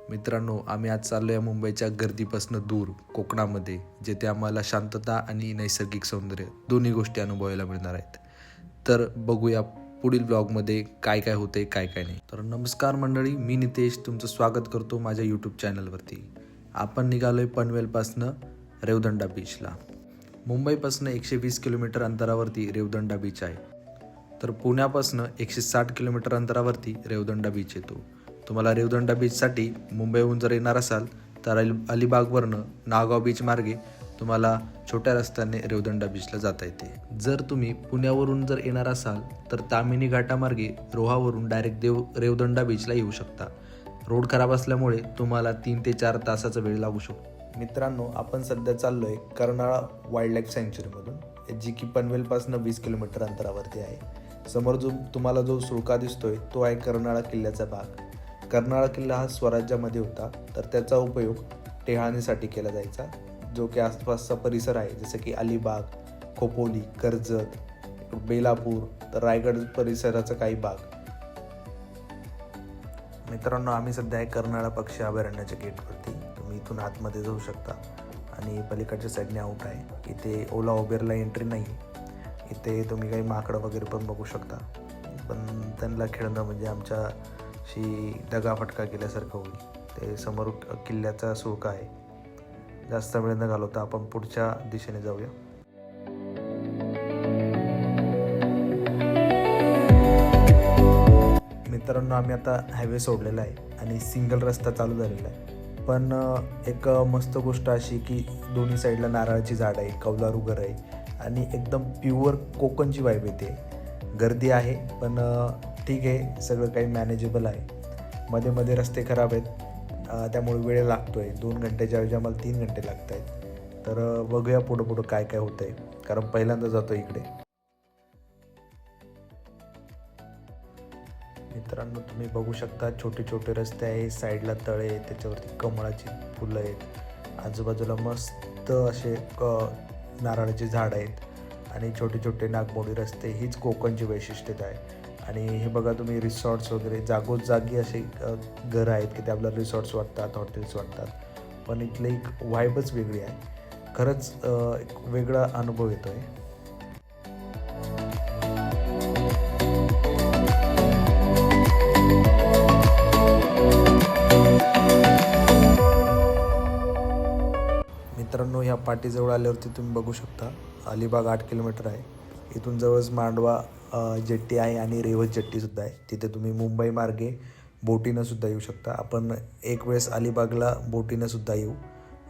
मित्रांनो, आम्ही आज चाललो आहे मुंबईच्या गर्दीपासून दूर कोकणामध्ये, जेथे आम्हाला शांतता आणि नैसर्गिक सौंदर्य दोन्ही गोष्टी अनुभवायला मिळणार आहेत. तर बघूया पुढील ब्लॉगमध्ये काय काय होते काय काय नाही. तर नमस्कार मंडळी, मी नितेश तुमचं स्वागत करतो माझ्या यूट्यूब चॅनलवरती. आपण निघालोय पनवेलपासनं रेवदंडा बीचला. मुंबईपासून 120 किलोमीटर अंतरावरती रेवदंडा बीच आहे. तर पुण्यापासून 160 किलोमीटर अंतरावरती रेवदंडा बीच येतो. तुम्हाला रेवदंडा बीचसाठी मुंबईहून जर येणार असाल तर अलिबागवरनं नागाव बीच मार्गे तुम्हाला छोट्या रस्त्याने रेवदंडा बीचला जाता येते. जर तुम्ही पुण्यावरून जर येणार असाल तर तामिनी घाटामार्गे रोहावरून डायरेक्ट रेवदंडा बीचला येऊ शकता. रोड खराब असल्यामुळे तुम्हाला 3 ते 4 तासाचा वेळ लागू शकतो. मित्रांनो, आपण सध्या चाललोय कर्नाळा वाईल्ड लाईफ सँच्युरीमधून, जी की पनवेलपासून 20 किलोमीटर अंतरावरती आहे. समोर तुम्हाला जो सुळका दिसतोय तो आहे कर्नाळा किल्ल्याचा भाग. कर्नाळा किल्ला हा स्वराज्यामध्ये होता, तर त्याचा उपयोग टेहाळणीसाठी केला जायचा, जो की आसपासचा परिसर आहे जसं की अलिबाग, खोपोली, कर्जत, बेलापूर, तर रायगड परिसराचा काही भाग. मित्रांनो, आम्ही सध्या आहे कर्नाळा पक्षी अभयारण्याच्या गेटवरती. तुम्ही इथून आतमध्ये जाऊ शकता आणि पलीकडच्या साईडने आउट आहे. इथे ओला उबेरला एंट्री नाही. इथे तुम्ही काही माकडं वगैरे पण बघू शकता, पण त्यांना खेळणं म्हणजे आमच्याशी दगाफटका केल्यासारखं होईल. ते समोर किल्ल्याचा सुळका आहे. जास्त वेळ न घालवता आपण पुढच्या दिशेने जाऊया. मित्रांनो, आम्ही आता हायवे सोडलेला आहे आणि सिंगल रस्ता चालू झालेला आहे. पण एक मस्त गोष्ट अशी की दोन्ही साईडला नारळाची झाड आहे, कौलारू घर आहे आणि एकदम प्युअर कोकणची वाईब येते. गर्दी आहे पण ठीक आहे, सगळं काही मॅनेजेबल आहे. मध्ये मध्ये रस्ते खराब आहेत, त्यामुळे वेळ लागतो आहे. 2 घंट्याच्या ऐवजी आम्हाला 3 घंटे लागत आहेत. तर बघूया पुढं काय काय होतं आहे, कारण पहिल्यांदा जातो इकडे. मित्रांनो, तुम्ही बघू शकता छोटे छोटे रस्ते आहे, साईडला तळे आहे, त्याच्यावरती कमळाची फुलं आहेत, आजूबाजूला मस्त असे नारळाची झाड आहेत आणि छोटे छोटे नागमोडी रस्ते. हीच कोकणची वैशिष्ट्यता आहे. आणि हे बघा तुम्ही, रिसॉर्ट्स वगैरे जागोजागी असे घरं आहेत की ते आपल्याला रिसॉर्ट्स वाटतात, हॉटेल्स वाटतात, पण इथले एक व्हाईबच वेगळी आहे. खरंच एक वेगळा अनुभव येतो आहे. मित्रांनो, ह्या पाटीजवळ आल्यावरती तुम्ही बघू शकता अलिबाग 8 किलोमीटर आहे. इथून जवळच मांडवा जेट्टी आहे आणि रेवत जेट्टीसुद्धा आहे. तिथे तुम्ही मुंबई मार्गे बोटीनं सुद्धा येऊ शकता. आपण एक वेळेस अलिबागला बोटीनं सुद्धा येऊ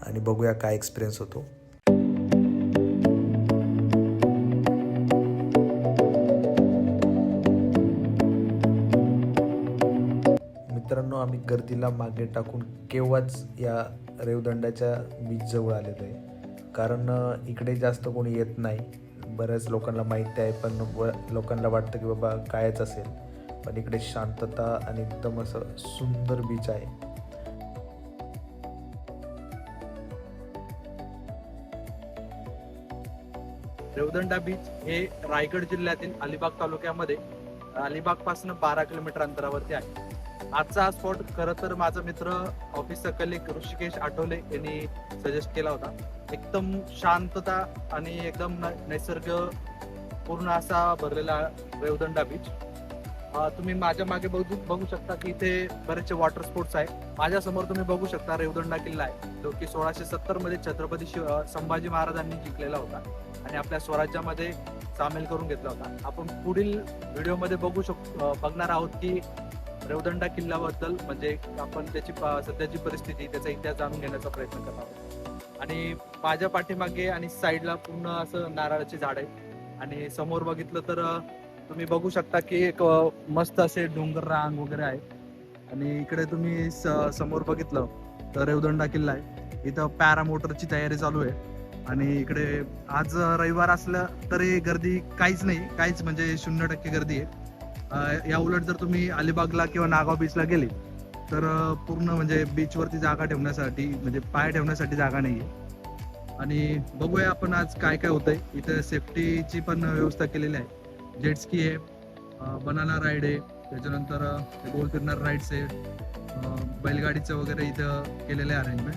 आणि बघूया काय एक्सपिरियन्स होतो. मित्रांनो, आम्ही गर्दीला मागे टाकून केव्हाच या रेवदंड्याच्या बीचजवळ आलेलो आहे, कारण इकडे जास्त कोणी येत नाही. बऱ्याच लोकांना माहिती आहे, पण लोकांना वाटतं की बाबा कायच असेल, पण इकडे शांतता आणि एकदम असं सुंदर बीच आहे. रेवदंडा बीच हे रायगड जिल्ह्यातील अलिबाग तालुक्यामध्ये अलिबागपासून 12 किलोमीटर अंतरावरती आहे. आजचा हा स्पॉट खरं तर माझा मित्र ऑफिसचा कलिग ऋषिकेश आठवले यांनी सजेस्ट केला होता. एकदम शांतता आणि एकदम नैसर्ग पूर्ण असा भरलेला रेवदंडा बीच. तुम्ही माझ्या मागे बघू शकता की इथे बरेचसे वॉटर स्पोर्ट्स आहे. माझ्या समोर तुम्ही बघू शकता रेवदंडा किल्ला आहे, जो की 1670 मध्ये छत्रपती संभाजी महाराजांनी जिंकलेला होता आणि आपल्या स्वराज्यामध्ये सामील करून घेतला होता. आपण पुढील व्हिडिओमध्ये बघणार आहोत की रेवदंडा किल्ल्याबद्दल, म्हणजे आपण त्याची सध्याची परिस्थिती, त्याचा इतिहास जाणून घेण्याचा प्रयत्न करणार आहोत. आणि माझ्या पाठीमागे आणि साईडला पूर्ण असं नारळाची झाड आहे आणि समोर बघितलं तर तुम्ही बघू शकता की एक मस्त असे डोंगर रांग वगैरे आहे. आणि इकडे तुम्ही समोर बघितलं तर रेवदंडा किल्ला आहे. इथं पॅरामोटरची तयारी चालू आहे आणि इकडे आज रविवार असलं तरी गर्दी काहीच नाही, काहीच म्हणजे 0% गर्दी आहे. या उलट जर तुम्ही अलिबागला किंवा नागाव बीचला गेले तर पूर्ण म्हणजे बीचवरती जागा ठेवण्यासाठी, म्हणजे पाय ठेवण्यासाठी जागा नाही आहे. आणि बघूया आपण आज काय काय होतंय. इथं सेफ्टीची पण व्यवस्था केलेली आहे. जेटस्की आहे, बनाना राईड आहे, त्याच्यानंतर गोल फिरणार राईड्स आहे, बैलगाडीचं वगैरे इथं केलेलं आहे अरेंजमेंट.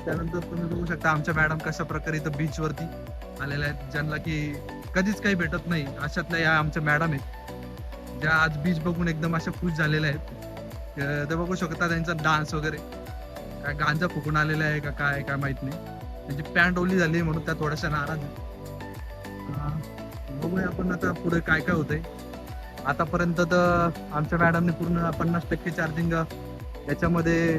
त्यानंतर तुम्ही बघू शकता आमच्या मॅडम कशा प्रकारे इथं बीचवरती आलेल्या आहेत, ज्यांना की कधीच काही भेटत नाही अशातल्या या आमच्या मॅडम आहेत, ज्या आज बीच बघून एकदम अशा खुश झालेल्या आहेत. ते बघू शकता त्यांचा डान्स वगैरे, काय गांजा फुकून आलेला आहे का काय माहित नाही. त्यांची पॅन्ट ओली झाली म्हणून त्या थोड्याशा नाराज आहेत. बघूया आपण आता पुढे काय काय होतंय. आतापर्यंत तर आमच्या मॅडमने पूर्ण 50% चार्जिंग याच्यामध्ये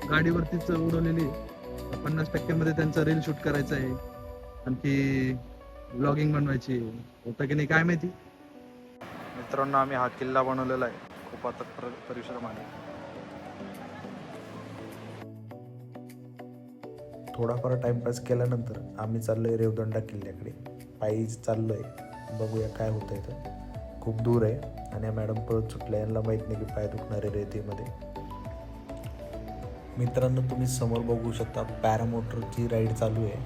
गाडीवरतीच उडवलेली आहे. 50% मध्ये त्यांचं रील शूट करायचं आहे, आणखी ब्लॉगिंग बनवायची होतं की नाही काय माहिती. मित्रांनो, आम्ही हा किल्ला बनवलेला आहे खूप आता परिश्रमाने. थोडाफार टाइमपास केल्यानंतर आम्ही चाललोय रेवदंडा किल्ल्याकडे. पायी चाललोय, बघूया काय होतंय. तर खूप दूर आहे आणि मॅडम पळत सुटल्या, यांना माहीत नाही की पाय दुखणारे रेतीमध्ये. मित्रांनो, तुम्ही समोर बघू शकता पॅरामोटरची राईड चालू आहे.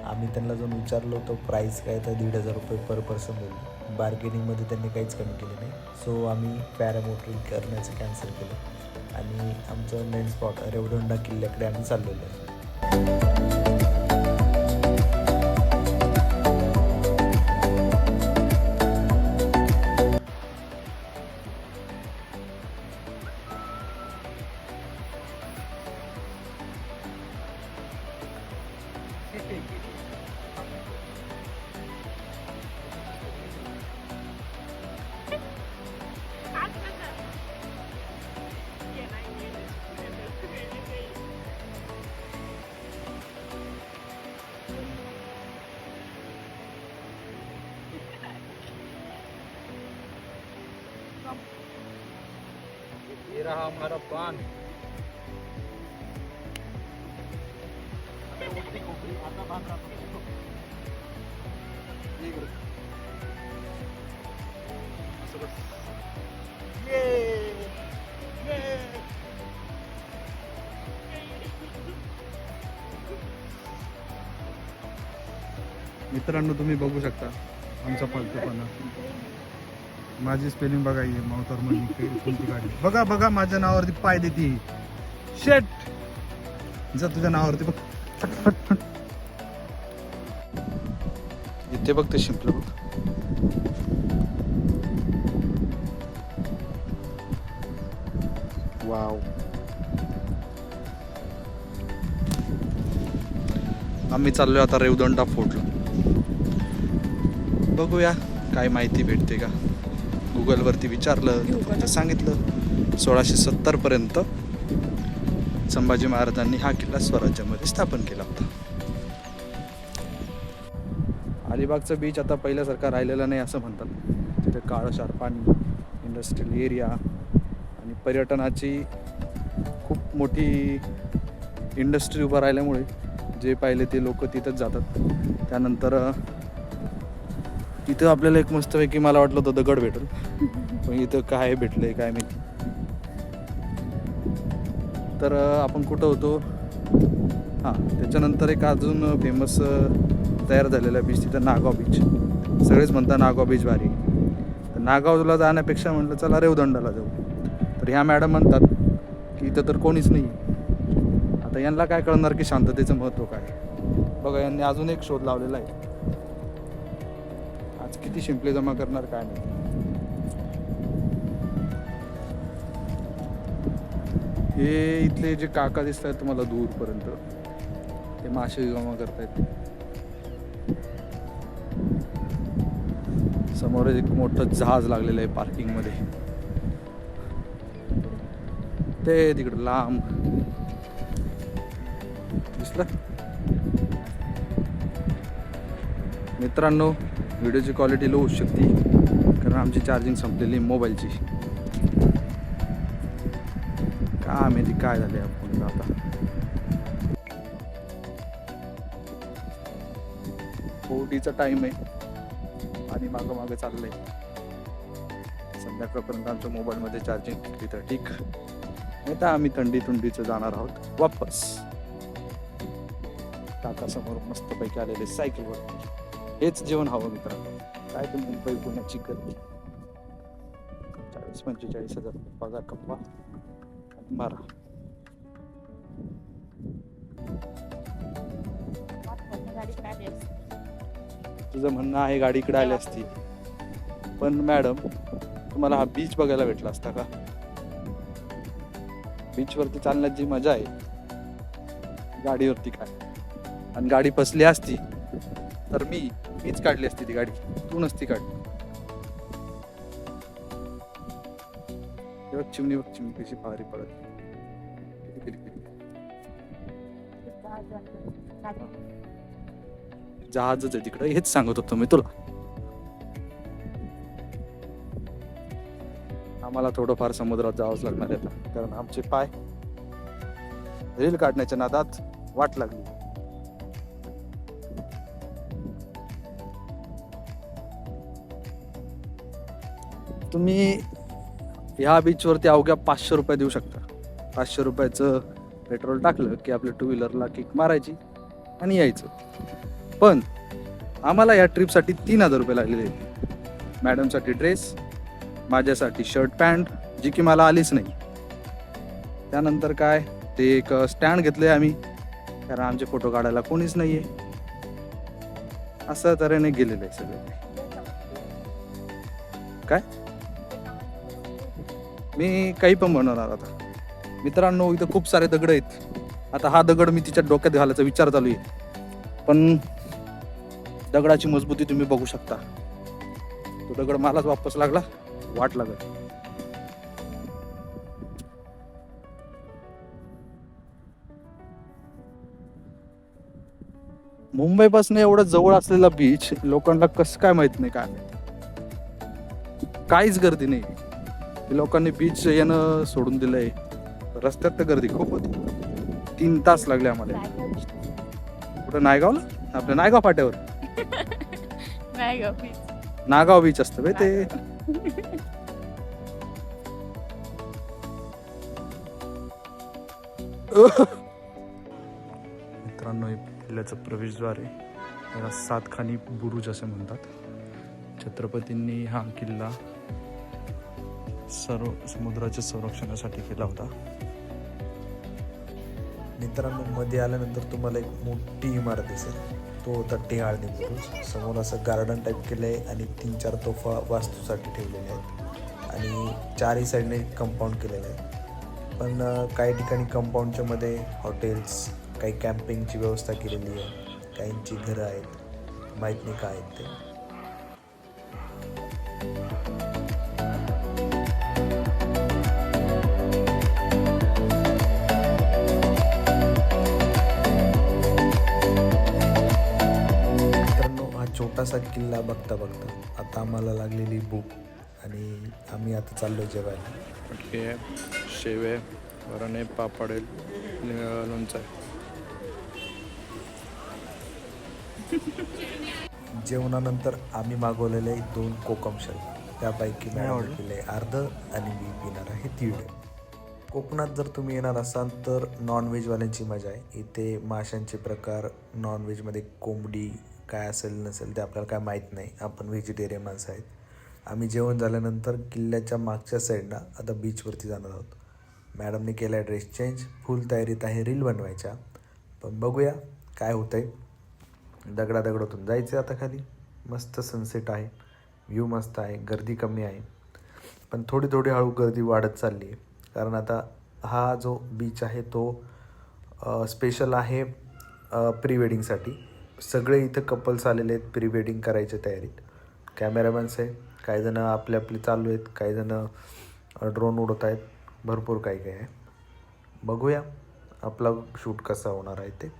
आम्ही त्यांना जाऊन विचारलं होतं प्राईस काय, तर 1,500 रुपये पर पर्सन होईल. बार्गेनिंगमध्ये त्यांनी काहीच कमी केले नाही. सो आम्ही पॅरामोटरिंग करण्याचं कॅन्सल केलं आणि आमचं मेन स्पॉट रेवदंडा किल्ल्याकडे आम्ही चाललेलो आहे. ये रहा हमारा बांध. मित्रांनो, तुम्ही बघू शकता आमचा फालतूपणा. माझी स्पेलिंग बघा, ही मावतर मध्ये कोणती गाडी बघा बघा, माझ्या नावावरती पाय देते. शेट जा तुझ्या नावावरती बघ. इथे बघ ते शिंपलं बघ. वाव. आम्ही चाललोय आता रेवदंडा फोर्टला. बघूया काय माहिती भेटते का. गुगलवरती विचारलं तर सांगितलं 1670 पर्यंत संभाजी महाराजांनी हा किल्ला स्वराज्यामध्ये स्थापन केला होता. अलिबागचं बीच आता पहिल्यासारखा राहिलेला नाही असं म्हणतात. तिथे काळंशार पाणी, इंडस्ट्रियल एरिया आणि पर्यटनाची खूप मोठी इंडस्ट्री उभं राहिल्यामुळे जे पाहिले ते लोक तिथंच जातात. त्यानंतर इथं आपल्याला एक मस्तपैकी मला वाटलं होतं दगड भेटेल, पण इथं काय भेटलंय काय माहिती. तर आपण कुठं होतो, हां त्याच्यानंतर एक अजून फेमस तयार झालेला बीच तिथं नागाव बीच. सगळेच म्हणतात नागाव बीच भारी. तर नागावला जाण्यापेक्षा म्हटलं चला रेवदंडाला जाऊ. तर ह्या मॅडम म्हणतात की इथं तर कोणीच नाही. आता यांना काय कळणार की शांततेचं महत्त्व काय. बघा, यांनी अजून एक शोध लावलेला आहे. आज किती शिंपले जमा करणार काय नाही. हे इथले जे काका दिसत आहेत तुम्हाला दूरपर्यंत, ते मासे जमा करतायत. समोर एक मोठं जहाज लागलेलं आहे पार्किंग मध्ये. ते तिकडं लांब दिसलं. मित्रांनो, व्हिडिओची क्वालिटी लो होऊ शकते कारण आमची चार्जिंग संपलेली मोबाईलची. काय माहिती काय झाले आपण आता. फोर्टीचा टाइम आहे आणि मागं मागं चाललंय. संध्याकाळपर्यंत आमच्या मोबाईलमध्ये चार्जिंग टिकली तर ठीक. आता आम्ही थंडीचं जाणार आहोत वापस. काका समोर मस्तपैकी आलेले सायकलवरती. हेच जेवण हवं मित्रांनो. काय ते मुंबई पुण्याची गर्दी. 40-45 हजार पगार कमवा, 12. तुझं म्हणणं आहे गाडी इकडे आली असती, पण मॅडम तुम्हाला हा बीच बघायला भेटला असता का? बीच वरती चालण्यात जी मजा आहे गाडीवरती काय. आणि गाडी फसली असती तर मीच काढली असती ती गाडी, तू नसती काढली. चिमणी बघ, चिमणी कशी पारी पडत. जहाजच आहे तिकडे, हेच सांगत होतो मी तुला. आम्हाला थोडंफार समुद्रात जावंच लागणार आहे कारण आमचे पाय रील काढण्याच्या नादात वाट लागली. तुम्ही ह्या बीच वरती अवघ्या 500 रुपये देऊ शकता. 500 रुपयाचं पेट्रोल टाकलं की आपल्या 2 व्हीलरला किक मारायची आणि यायचं. पण आम्हाला या ट्रिपसाठी 3000 रुपये लागलेले. मॅडमसाठी ड्रेस, माझ्यासाठी शर्ट पॅन्ट जी की मला आलीच नाही. त्यानंतर काय ते एक स्टँड घेतले आम्ही कारण आमचे फोटो काढायला कोणीच नाहीये. असं तऱ्हेने गेलेलं आहे सगळं. काय मी काही पण बनवणार आता. मित्रांनो, इथं खूप सारे दगड आहेत. आता हा दगड मी तिच्या डोक्यात घालायचा विचार चालू आहे, पण दगडाची मजबूती तुम्ही बघू शकता. तो दगड मलाच वापस लागला, वाट लागत. मुंबईपासून एवढं जवळ असलेला बीच लोकांना कसं काय माहित नाही, काय काहीच गर्दी नाही. लोकांनी बीच येणं सोडून दिलंय. रस्त्यात तर गर्दी खूप होती. 3 तास लागले आम्हाला. कुठं? नायगावला? आपल्या नायगाव फाट्यावर नागाव बीच असतं बे ते. मित्रांनो, हे किल्ल्याचं प्रवेशद्वार आहे. याला 7 खानी बुरुज असे म्हणतात. छत्रपतींनी हा किल्ला समुद्राच्या संरक्षणासाठी केला होता. मित्रांनो, मध्ये आल्यानंतर तुम्हाला एक मोठी इमारत दिसेल. तो होता टिहाळणी बुरुज. समोर असं गार्डन टाईप केलं आहे आणि 3-4 तोफा वास्तूसाठी ठेवलेल्या आहेत आणि 4ही साईडने कंपाऊंड केलेलं आहे. पण काही ठिकाणी कंपाऊंडच्या मध्ये हॉटेल्स, काही कॅम्पिंगची व्यवस्था केलेली आहे. काहींची घरं आहेत, माहीत नाही काय आहेत ते. छोटासा किल्ला बघता बघता आता आम्हाला लागलेली भूक आणि आम्ही आता चाललो जेवायला. मटकी, शेवे, वरण, पापड, लोणचं. जेवणानंतर आम्ही मागवलेले 2 कोकम शल. त्यापैकी मॅडम पिले अर्ध आणि मी पिणार आहे 1.5. कोकणात जर तुम्ही येणार असाल तर नॉनव्हेजवाल्यांची मजा आहे. इथे माशांचे प्रकार, नॉनव्हेजमध्ये कोंबडी काय असेल नसेल ते आपल्याला काय माहीत नाही. आपण व्हेजिटेरियन माणसं आहेत. आम्ही जेवण झाल्यानंतर किल्ल्याच्या मागच्या साईडला आता बीचवरती जाणार आहोत. मॅडमने केला आहे ड्रेस चेंज. फुल तयारीत आहे रील बनवायच्या. पण बघूया काय होतं आहे. दगडातून जायचं आता खाली. मस्त सनसेट आहे, व्ह्यू मस्त आहे, गर्दी कमी आहे. पण थोडी हळू गर्दी वाढत चालली आहे कारण आता हा जो बीच आहे तो स्पेशल आहे प्री वेडिंगसाठी. सगळे इथं कपल्स आलेले आहेत प्री वेडिंग करायच्या तयारीत. कॅमेरामॅन्स आहे, काही जण आपले चालू आहेत, काही जण ड्रोन उडवत आहेत, भरपूर काही आहे. बघूया आपला शूट कसा होणार आहे ते.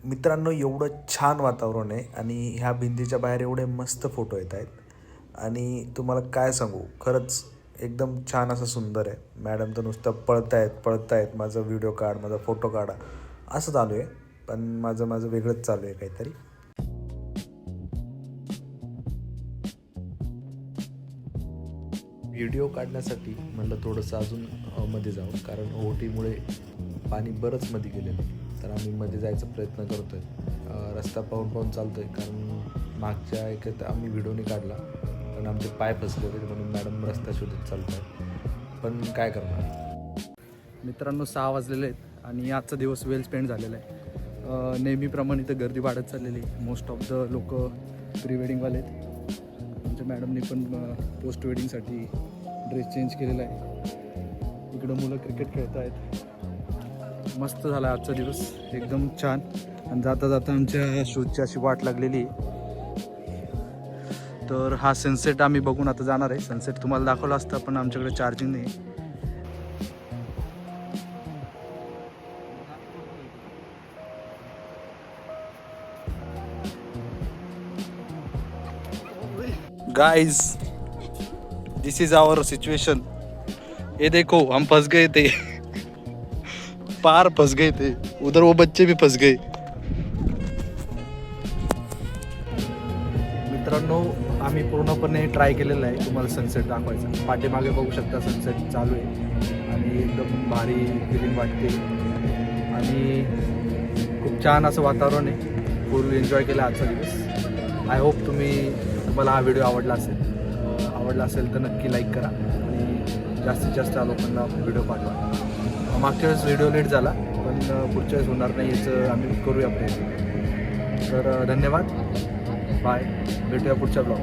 मित्रांनो, एवढं छान वातावरण आहे आणि ह्या भिंतीच्या बाहेर एवढे मस्त फोटो येत आहेत आणि तुम्हाला काय सांगू, खरंच एकदम छान असं सुंदर आहे. मॅडम तर नुसतं पळतायत माझा व्हिडिओ काढ, माझा फोटो काढा असं चालू आहे. पण माझं वेगळंच चालू आहे काहीतरी. व्हिडिओ काढण्यासाठी म्हणलं थोडंसं अजून मध्ये जावं कारण ओहोटीमुळे पाणी बरंच मध्ये गेलेलं. तर आम्ही मध्ये जायचा प्रयत्न करतो आहे. रस्ता पाहून चालतो आहे कारण मागच्या एकेत आम्ही व्हिडिओ नाही काढला पण आमचे पाय फसले होते म्हणून मॅडम रस्ता शोधत चालत आहे. पण काय करणार. मित्रांनो 6 वाजलेले आहेत आणि आजचा दिवस वेल स्पेंड झालेला आहे. नेहमीप्रमाणे इथं गर्दी वाढत चाललेली आहे. मोस्ट ऑफ द लोक प्री वेडिंगवाले आहेत. आमच्या मॅडमनी पण पोस्ट वेडिंगसाठी ड्रेस चेंज केलेला आहे. इकडं मुलं क्रिकेट खेळत आहेत. मस्त झाला आजचा दिवस, एकदम छान. आणि जाता जाता आमच्या शूजची अशी वाट लागलेली आहे. तर हा सनसेट आम्ही बघून आता जाणार आहे. सनसेट तुम्हाला दाखवला असता पण आमच्याकडे चार्जिंग नाही. Guys, this is our situation. ये देखो हम फंस गए थे, पार फंस गए थे. उधर वो बच्चे भी फंस गए. मित्रांनो, आम्ही पूर्णपणे ट्राय केलेलं आहे तुम्हाला सनसेट दाखवायचा. पाठीमागे बघू शकता सनसेट चालू आहे आणि एकदम भारी फिलिंग वाटते आणि खूप छान असं वातावरण आहे. फुल एन्जॉय केला आजचा दिवस. आय होप तुम्हाला हा व्हिडिओ आवडला असेल तर नक्की लाईक करा आणि जास्तीत जास्त लोकांना व्हिडिओ पाठवा. मागच्या वेळेस व्हिडिओ लेट झाला पण पुढच्या वेळेस होणार नाही याचं आम्ही करूया प्रयत्न. तर धन्यवाद, बाय, भेटूया पुढच्या ब्लॉग.